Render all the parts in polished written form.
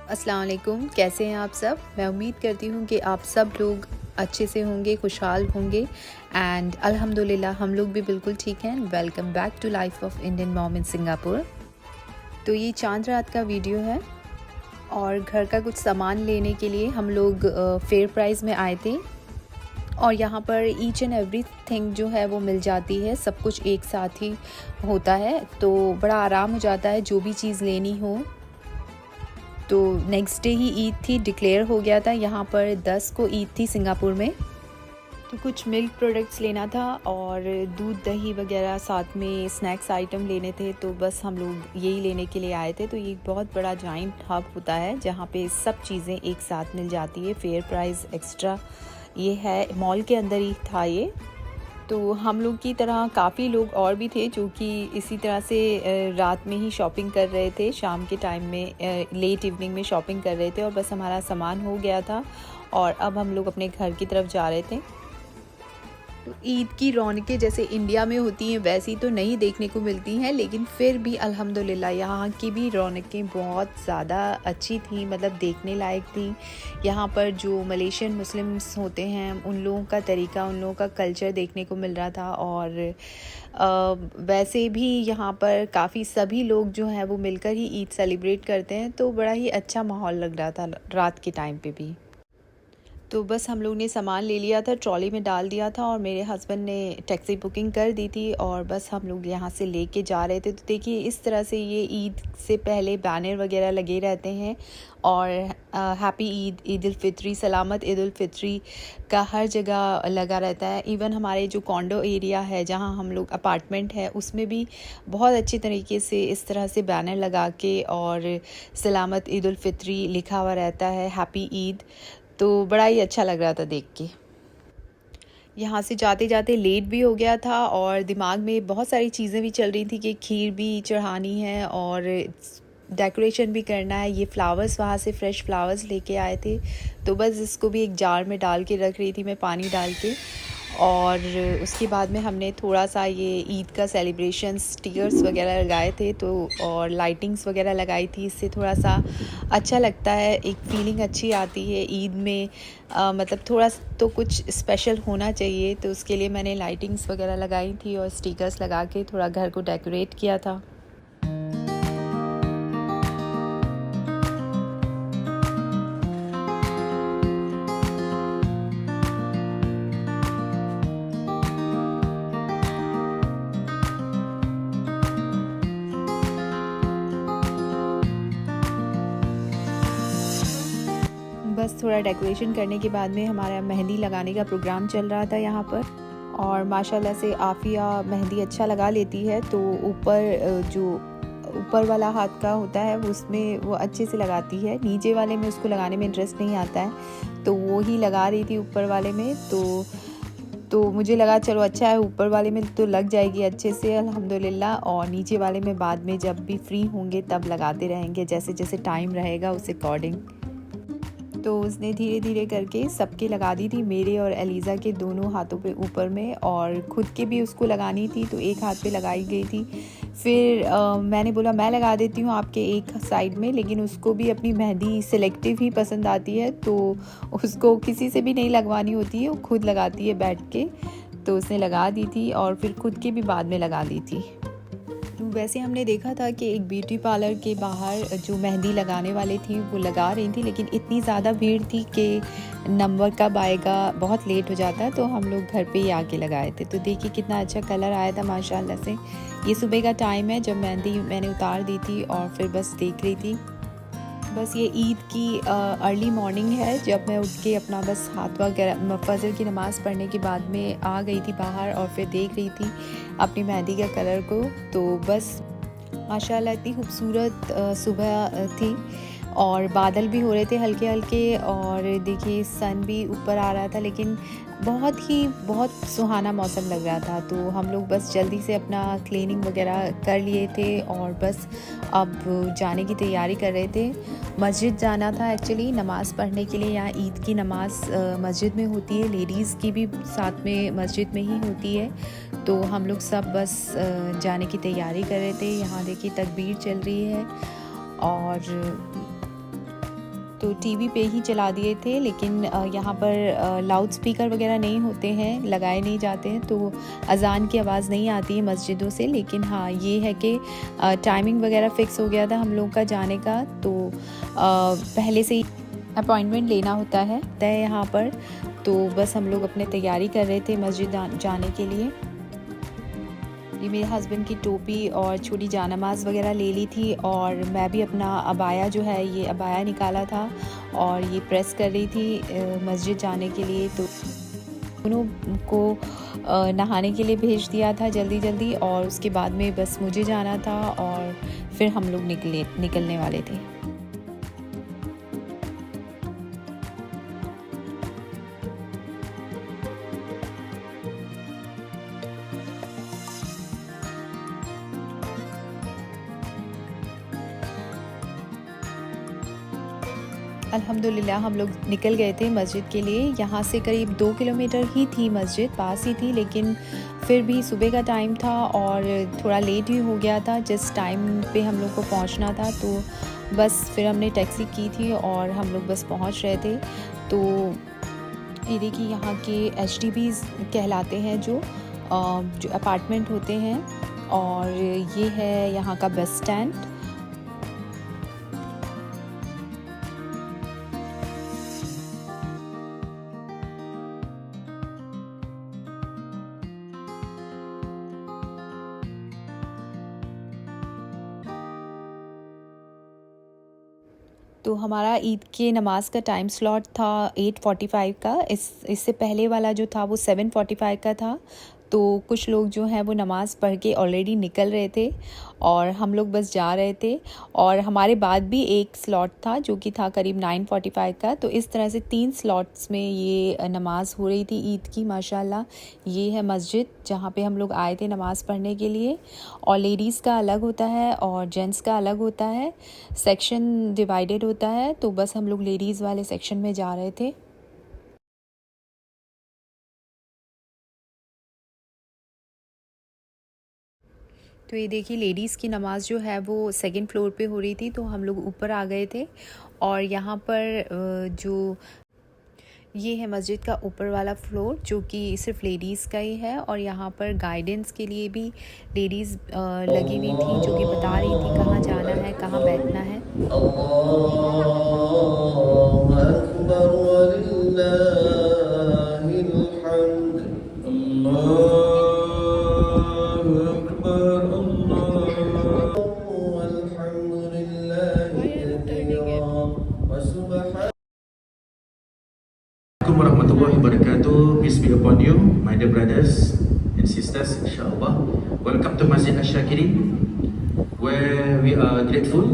अस्सलाम वालेकुम, कैसे हैं आप सब। मैं उम्मीद करती हूँ कि आप सब लोग अच्छे से होंगे, खुशहाल होंगे एंड अल्हम्दुलिल्लाह हम लोग भी बिल्कुल ठीक हैं। Welcome back to life of Indian mom in Singapore. तो ये चांद रात का वीडियो है और घर का कुछ सामान लेने के लिए हम लोग फेयर प्राइस में आए थे और यहाँ पर ईच एंड एवरी थिंग जो है वो मिल जाती है, सब कुछ एक साथ ही होता है तो बड़ा आराम हो जाता है जो भी चीज़ लेनी हो। तो नेक्स्ट डे ही ईद थी, डिक्लेयर हो गया था। यहाँ पर 10 को ईद थी सिंगापुर में। तो कुछ मिल्क प्रोडक्ट्स लेना था और दूध दही वगैरह, साथ में स्नैक्स आइटम लेने थे। तो बस हम लोग यही लेने के लिए आए थे। तो ये एक बहुत बड़ा जॉइंट हब होता है जहाँ पे सब चीज़ें एक साथ मिल जाती है। फेयर प्राइस एक्स्ट्रा ये है, मॉल के अंदर ही था ये। तो हम लोग की तरह काफ़ी लोग और भी थे जो कि इसी तरह से रात में ही शॉपिंग कर रहे थे, शाम के टाइम में लेट इवनिंग में शॉपिंग कर रहे थे और बस हमारा सामान हो गया था और अब हम लोग अपने घर की तरफ जा रहे थे। तो ईद की रौनकें जैसे इंडिया में होती हैं वैसी तो नहीं देखने को मिलती हैं, लेकिन फिर भी अल्हम्दुलिल्लाह यहाँ की भी रौनकें बहुत ज़्यादा अच्छी थी, मतलब देखने लायक थी। यहाँ पर जो मलेशियन मुस्लिम्स होते हैं उन लोगों का तरीका, उन लोगों का कल्चर देखने को मिल रहा था और वैसे भी यहाँ पर काफ़ी सभी लोग जो हैं वो मिलकर ही ईद सेलिब्रेट करते हैं। तो बड़ा ही अच्छा माहौल लग रहा था रात के टाइम पे भी। तो बस हम लोग ने सामान ले लिया था, ट्रॉली में डाल दिया था और मेरे हस्बैंड ने टैक्सी बुकिंग कर दी थी और बस हम लोग यहाँ से लेके जा रहे थे। तो देखिए इस तरह से ये ईद से पहले बैनर वगैरह लगे रहते हैं और हैप्पी ईद, ईद उल फित्री, सलामत ईद उल फित्री का हर जगह लगा रहता है। इवन हमारे जो कॉन्डो एरिया है जहाँ हम लोग अपार्टमेंट है उसमें भी बहुत अच्छी तरीके से इस तरह से बैनर लगा के और सलामत ईद उल फित्री लिखा हुआ रहता है, हैप्पी ईद। तो बड़ा ही अच्छा लग रहा था देख के। यहाँ से जाते जाते लेट भी हो गया था और दिमाग में बहुत सारी चीज़ें भी चल रही थी कि खीर भी चढ़ानी है और डेकोरेशन भी करना है। ये फ्लावर्स वहाँ से फ्रेश फ्लावर्स लेके आए थे तो बस इसको भी एक जार में डाल के रख रही थी मैं, पानी डाल के। और उसके बाद में हमने थोड़ा सा ये ईद का सेलिब्रेशन स्टिकर्स वगैरह लगाए थे तो और लाइटिंग्स वगैरह लगाई थी। इससे थोड़ा सा अच्छा लगता है, एक फीलिंग अच्छी आती है ईद में। मतलब थोड़ा तो कुछ स्पेशल होना चाहिए, तो उसके लिए मैंने लाइटिंग्स वगैरह लगाई थी और स्टिकर्स लगा के थोड़ा घर को डेकोरेट किया था। बस थोड़ा डेकोरेशन करने के बाद में हमारा मेहंदी लगाने का प्रोग्राम चल रहा था यहाँ पर और माशाल्लाह से आफिया मेहंदी अच्छा लगा लेती है। तो ऊपर जो ऊपर वाला हाथ का होता है उसमें वो अच्छे से लगाती है, नीचे वाले में उसको लगाने में इंटरेस्ट नहीं आता है। तो वो ही लगा रही थी ऊपर वाले में। तो मुझे लगा चलो अच्छा है, ऊपर वाले में तो लग जाएगी अच्छे से अल्हम्दुलिल्लाह, और नीचे वाले में बाद में जब भी फ्री होंगे तब लगाते रहेंगे, जैसे जैसे टाइम रहेगा उस अकॉर्डिंग। तो उसने धीरे धीरे करके सबके लगा दी थी, मेरे और एलिज़ा के दोनों हाथों पे ऊपर में, और ख़ुद के भी उसको लगानी थी तो एक हाथ पे लगाई गई थी। फिर मैंने बोला मैं लगा देती हूँ आपके एक साइड में, लेकिन उसको भी अपनी मेहंदी सिलेक्टिव ही पसंद आती है तो उसको किसी से भी नहीं लगवानी होती है, वो खुद लगाती है बैठ के। तो उसने लगा दी थी और फिर खुद के भी बाद में लगा दी थी। तो वैसे हमने देखा था कि एक ब्यूटी पार्लर के बाहर जो मेहंदी लगाने वाले थी वो लगा रही थी, लेकिन इतनी ज़्यादा भीड़ थी कि नंबर कब आएगा, बहुत लेट हो जाता, तो हम लोग घर पे ही आके लगाए थे। तो देखिए कितना अच्छा कलर आया था माशाल्लाह से। ये सुबह का टाइम है जब मेहंदी मैंने उतार दी थी और फिर बस देख रही थी। बस ये ईद की अर्ली मॉर्निंग है जब मैं उठ के अपना बस हाथ वगैरह फजर की नमाज़ पढ़ने के बाद में आ गई थी बाहर और फिर देख रही थी अपनी मेहंदी का कलर को। तो बस माशाल्लाह इतनी खूबसूरत सुबह थी और बादल भी हो रहे थे हल्के हल्के, और देखिए सन भी ऊपर आ रहा था, लेकिन बहुत सुहाना मौसम लग रहा था। तो हम लोग बस जल्दी से अपना क्लीनिंग वगैरह कर लिए थे और बस अब जाने की तैयारी कर रहे थे। मस्जिद जाना था एक्चुअली नमाज़ पढ़ने के लिए। यहाँ ईद की नमाज़ मस्जिद में होती है, लेडीज़ की भी साथ में मस्जिद में ही होती है। तो हम लोग सब बस जाने की तैयारी कर रहे थे। यहाँ देखिए तकबीर चल रही है और तो टीवी पे ही चला दिए थे, लेकिन यहाँ पर लाउड स्पीकर वगैरह नहीं होते हैं, लगाए नहीं जाते हैं, तो अज़ान की आवाज़ नहीं आती है मस्जिदों से। लेकिन हाँ, ये है कि टाइमिंग वगैरह फ़िक्स हो गया था हम लोग का जाने का, तो पहले से ही अपॉइंटमेंट लेना होता है तय यहाँ पर। तो बस हम लोग अपने तैयारी कर रहे थे मस्जिद जाने के लिए। ये मेरे हस्बैंड की टोपी और छोटी जानमाज़ वगैरह ले ली थी, और मैं भी अपना अबाया जो है ये अबाया निकाला था और ये प्रेस कर रही थी मस्जिद जाने के लिए। तो दोनों को नहाने के लिए भेज दिया था जल्दी जल्दी, और उसके बाद में बस मुझे जाना था और फिर हम लोग निकलने वाले थे। अल्हम्दुलिल्लाह हम लोग निकल गए थे मस्जिद के लिए। यहाँ से करीब 2 किलोमीटर ही थी मस्जिद, पास ही थी, लेकिन फिर भी सुबह का टाइम था और थोड़ा लेट ही हो गया था। जिस टाइम पे हम लोग को पहुँचना था, तो बस फिर हमने टैक्सी की थी और हम लोग बस पहुँच रहे थे। तो ये देखिए, यहाँ के HDBs कहलाते हैं जो अपार्टमेंट होते हैं, और ये है यहाँ का बस स्टैंड। तो हमारा ईद के नमाज़ का टाइम स्लॉट था 8:45 का। इससे पहले वाला जो था वो 7:45 का था। तो कुछ लोग जो हैं वो नमाज़ पढ़ के ऑलरेडी निकल रहे थे और हम लोग बस जा रहे थे, और हमारे बाद भी एक स्लॉट था जो कि था करीब 9:45 का। तो इस तरह से 3 स्लॉट्स में ये नमाज़ हो रही थी ईद की माशाल्लाह। ये है मस्जिद जहाँ पे हम लोग आए थे नमाज़ पढ़ने के लिए, और लेडीज़ का अलग होता है और जेंट्स का अलग होता है, सेक्शन डिवाइडेड होता है। तो बस हम लोग लेडीज़ वाले सेक्शन में जा रहे थे। तो ये देखिए, लेडीज़ की नमाज़ जो है वो सेकंड फ्लोर पे हो रही थी, तो हम लोग ऊपर आ गए थे। और यहाँ पर जो ये है मस्जिद का ऊपर वाला फ्लोर, जो कि सिर्फ लेडीज़ का ही है, और यहाँ पर गाइडेंस के लिए भी लेडीज़ लगी हुई थी, जो कि बता रही थी कहाँ जाना है, कहाँ बैठना है। Warahmatullahi wabarakatuh. Peace be upon you, my dear brothers and sisters, insyaAllah. Welcome to Masjid Ash-Shakirin, where we are grateful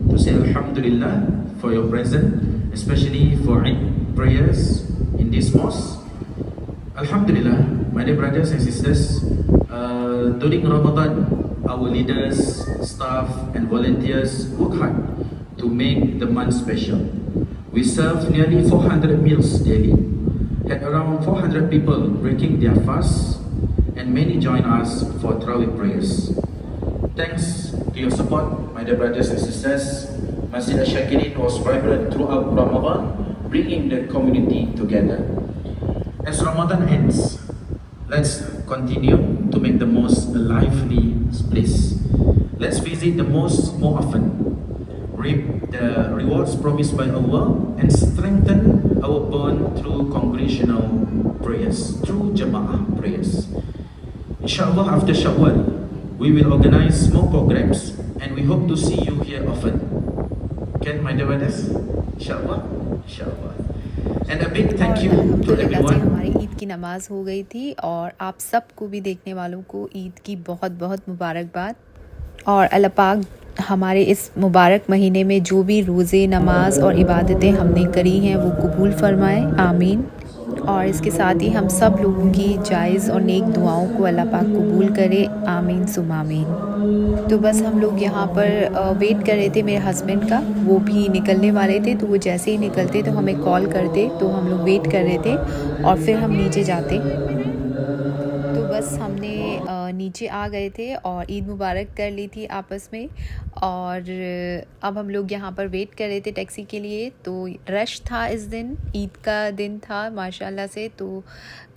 to say Alhamdulillah for your presence, especially for Eid prayers in this mosque. Alhamdulillah, my dear brothers and sisters, during Ramadan, our leaders, staff and volunteers work hard to make the month special. We serve nearly 400 meals daily, had around 400 people breaking their fast, and many join us for Tarawih prayers. Thanks to your support, my dear brothers and sisters, Masjid Ash-Shakirin was vibrant throughout Ramadan, bringing the community together. As Ramadan ends, let's continue to make the most a lively place. Let's visit the mosque more often, reap the rewards promised by Allah, and strengthen our bond through congregational prayers, through Jama'ah prayers. Inshallah, after Shawwal, we will organize more programs, and we hope to see you here often. Can my dear brothers? Inshallah, inshallah. And a big thank you to everyone. हमारी ईद की नमाज़ हो गई थी, और आप सबको भी, देखने वालों को, ईद की बहुत बहुत मुबारकबाद। और अल्लाह पाक हमारे इस मुबारक महीने में जो भी रोज़े, नमाज और इबादतें हमने करी हैं वो कबूल फरमाए, आमीन। और इसके साथ ही हम सब लोगों की जायज़ और नेक दुआओं को अल्लाह पाक कबूल करे, आमीन सुम आमीन। तो बस हम लोग यहाँ पर वेट कर रहे थे मेरे हस्बैंड का, वो भी निकलने वाले थे, तो वो जैसे ही निकलते तो हमें कॉल करते, तो हम लोग वेट कर रहे थे और फिर हम नीचे जाते। तो बस हमने नीचे आ गए थे और ईद मुबारक कर ली थी आपस में। और अब हम लोग यहाँ पर वेट कर रहे थे टैक्सी के लिए। तो रश था इस दिन, ईद का दिन था माशाल्लाह से, तो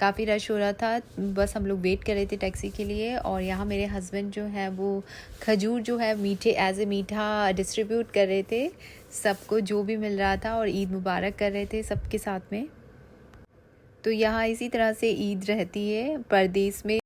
काफ़ी रश हो रहा था। बस हम लोग वेट कर रहे थे टैक्सी के लिए। और यहाँ मेरे हस्बैंड जो है वो खजूर जो है मीठे एज ए मीठा डिस्ट्रीब्यूट कर रहे थे सबको, जो भी मिल रहा था, और ईद मुबारक कर रहे थे सबके साथ में। तो यहाँ इसी तरह से ईद रहती है परदेस में।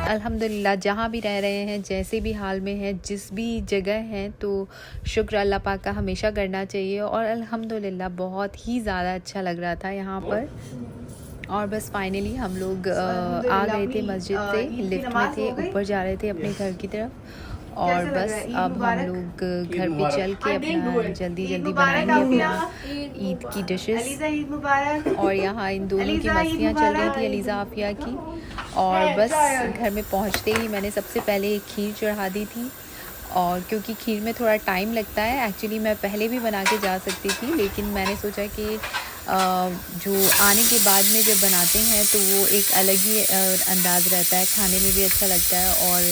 अल्हम्दुलिल्लाह जहाँ भी रह रहे हैं, जैसे भी हाल में हैं, जिस भी जगह हैं, तो शुक्र अल्लाह पाक का हमेशा करना चाहिए। और अल्हम्दुलिल्लाह बहुत ही ज़्यादा अच्छा लग रहा था यहाँ पर। और बस फाइनली हम लोग आ गए थे मस्जिद से, लिफ्ट में थे, ऊपर जा रहे थे अपने घर की तरफ। और बस अब हम लोग घर पे चल के अपना जल्दी जल्दी बनाएंगे ईद की डिशेस। और यहाँ इन दोनों की मस्तियाँ चल रही थी, अलीज़ा आफिया की। और बस घर में पहुँचते ही मैंने सबसे पहले एक खीर चढ़ा दी थी। और क्योंकि खीर में थोड़ा टाइम लगता है, एक्चुअली मैं पहले भी बना के जा सकती थी, लेकिन मैंने सोचा कि जो आने के बाद में जब बनाते हैं तो वो एक अलग ही अंदाज़ रहता है, खाने में भी अच्छा लगता है और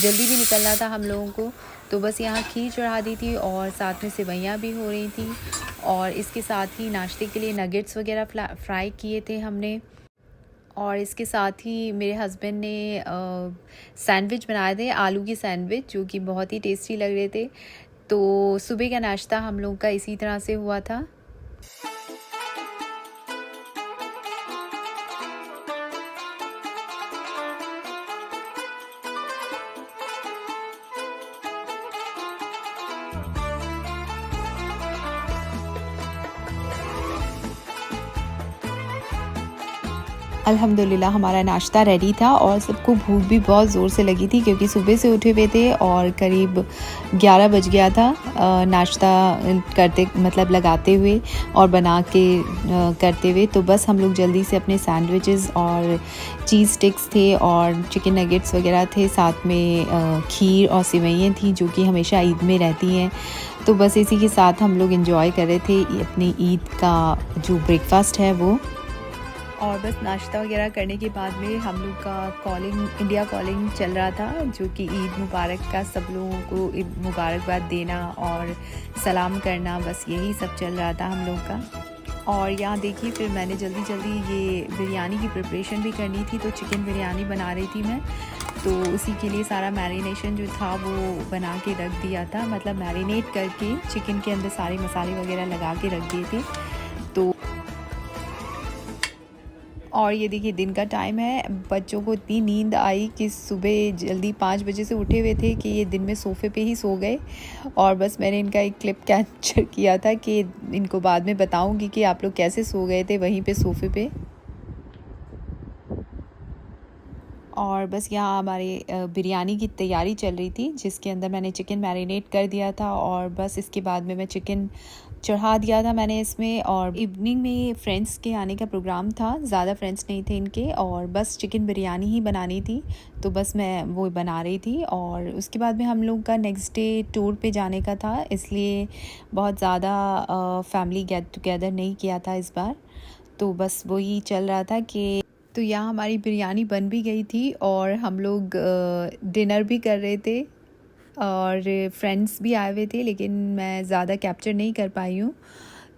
जल्दी भी निकलना था हम लोगों को। तो बस यहाँ खीर चढ़ा दी थी और साथ में सेवइयाँ भी हो रही थी। और इसके साथ ही नाश्ते के लिए नगेट्स वगैरह फ्राई किए थे हमने। और इसके साथ ही मेरे हस्बैंड ने सैंडविच बनाए थे, आलू की सैंडविच, जो कि बहुत ही टेस्टी लग रहे थे। तो सुबह का नाश्ता हम लोग का इसी तरह से हुआ था। अल्हम्दुलिल्लाह हमारा नाश्ता रेडी था और सबको भूख भी बहुत ज़ोर से लगी थी, क्योंकि सुबह से उठे हुए थे और करीब 11 बज गया था नाश्ता करते, मतलब लगाते हुए और बना के करते हुए। तो बस हम लोग जल्दी से अपने सैंडविचेस और चीज़ स्टिक्स थे और चिकन नगेट्स वगैरह थे, साथ में खीर और सेवइयाँ थी, जो कि हमेशा ईद में रहती हैं। तो बस इसी के साथ हम लोग एंजॉय कर रहे थे अपनी ईद का जो ब्रेकफास्ट है वो। और बस नाश्ता वगैरह करने के बाद में हम लोग का कॉलिंग, इंडिया कॉलिंग चल रहा था, जो कि ईद मुबारक का सब लोगों को ईद मुबारकबाद देना और सलाम करना, बस यही सब चल रहा था हम लोग का। और यहाँ देखिए फिर मैंने जल्दी जल्दी ये बिरयानी की प्रिपरेशन भी करनी थी, तो चिकन बिरयानी बना रही थी मैं। तो उसी के लिए सारा मैरिनेशन जो था वो बना के रख दिया था, मतलब मैरिनेट करके चिकन के अंदर सारे मसाले वगैरह लगा के रख दिए थे। तो और ये देखिए दिन का टाइम है, बच्चों को इतनी नींद आई कि सुबह जल्दी 5 बजे से उठे हुए थे कि ये दिन में सोफ़े पे ही सो गए। और बस मैंने इनका एक क्लिप कैप्चर किया था कि इनको बाद में बताऊंगी कि आप लोग कैसे सो गए थे वहीं पे सोफ़े पे। और बस यहाँ हमारे बिरयानी की तैयारी चल रही थी, जिसके अंदर मैंने चिकन मैरिनेट कर दिया था और बस इसके बाद में मैं चिकन चढ़ा दिया था मैंने इसमें। और इवनिंग में फ्रेंड्स के आने का प्रोग्राम था, ज़्यादा फ्रेंड्स नहीं थे इनके, और बस चिकन बिरयानी ही बनानी थी, तो बस मैं वो बना रही थी। और उसके बाद में हम लोग का नेक्स्ट डे टूर पे जाने का था, इसलिए बहुत ज़्यादा फैमिली गेट टुगेदर नहीं किया था इस बार। तो बस वही चल रहा था कि तो यहाँ हमारी बिरयानी बन भी गई थी और हम लोग डिनर भी कर रहे थे और फ्रेंड्स भी आए हुए थे, लेकिन मैं ज़्यादा कैप्चर नहीं कर पाई हूँ।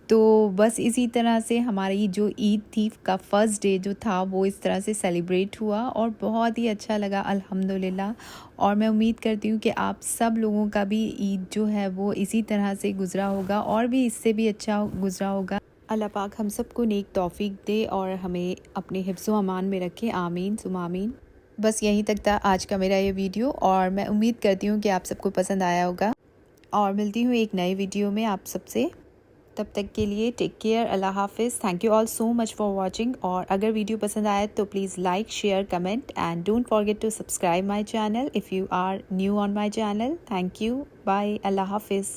तो बस इसी तरह से हमारी जो ईद थी का फ़र्स्ट डे जो था वो इस तरह से सेलिब्रेट हुआ और बहुत ही अच्छा लगा अल्हम्दुलिल्लाह। और मैं उम्मीद करती हूँ कि आप सब लोगों का भी ईद जो है वो इसी तरह से गुज़रा होगा और भी इससे भी अच्छा गुज़रा होगा। अल्लाह पाक हम सबको नेक तौफीक दे और हमें अपने हिफ्ज़ो अमान में रखे, आमीन सुम आमीन। बस यहीं तक था आज का मेरा ये वीडियो और मैं उम्मीद करती हूँ कि आप सबको पसंद आया होगा। और मिलती हूँ एक नए वीडियो में आप सबसे, तब तक के लिए टेक केयर, अल्लाह हाफिज़। Thank you all so much for watching. और अगर वीडियो पसंद आए तो please like, share, comment and don't forget to subscribe my channel if you are new on my channel. Thank you, bye, Allah हाफिज़।